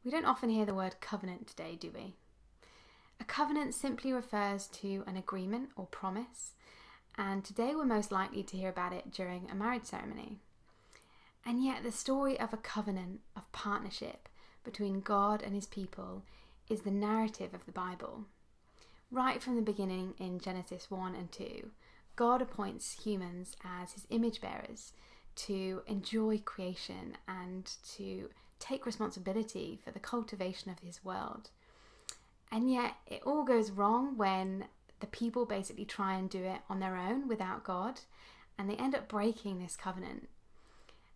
We don't often hear the word covenant today, do we? A covenant simply refers to an agreement or promise, and today we're most likely to hear about it during a marriage ceremony. And yet the story of a covenant of partnership between God and his people is the narrative of the Bible. Right from the beginning in Genesis 1 and 2, God appoints humans as his image bearers to enjoy creation and to take responsibility for the cultivation of his world. And yet it all goes wrong when the people basically try and do it on their own without God, and they end up breaking this covenant.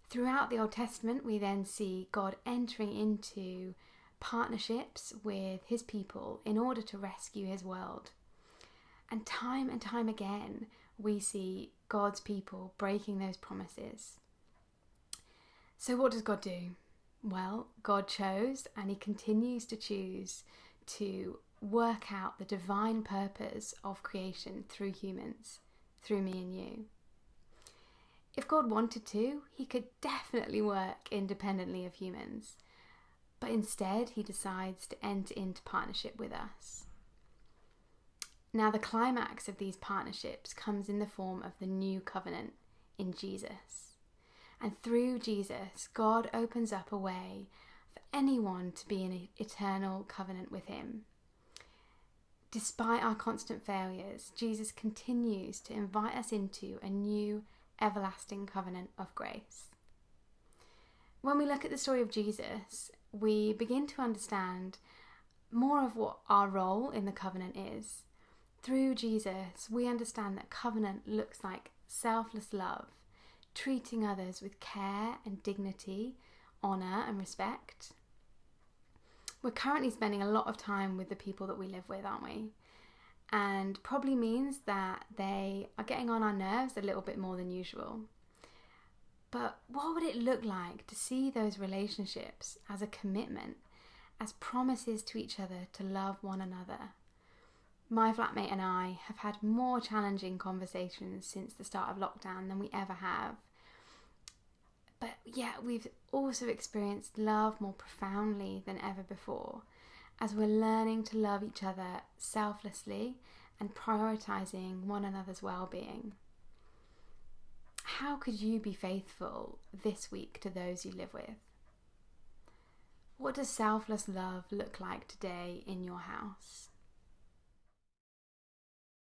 Throughout the Old Testament, we then see God entering into partnerships with his people in order to rescue his world. And time again, we see God's people breaking those promises. So what does God do? Well, God chose, and he continues to choose, to work out the divine purpose of creation through humans, through me and you. If God wanted to, he could definitely work independently of humans, but instead he decides to enter into partnership with us. Now, the climax of these partnerships comes in the form of the new covenant in Jesus. And through Jesus, God opens up a way for anyone to be in an eternal covenant with him. Despite our constant failures, Jesus continues to invite us into a new everlasting covenant of grace. When we look at the story of Jesus, we begin to understand more of what our role in the covenant is. Through Jesus, we understand that covenant looks like selfless love, treating others with care and dignity, honour and respect. We're currently spending a lot of time with the people that we live with, aren't we? And probably means that they are getting on our nerves a little bit more than usual. But what would it look like to see those relationships as a commitment, as promises to each other to love one another? My flatmate and I have had more challenging conversations since the start of lockdown than we ever have. But yet we've also experienced love more profoundly than ever before, as we're learning to love each other selflessly and prioritising one another's well-being. How could you be faithful this week to those you live with? What does selfless love look like today in your house?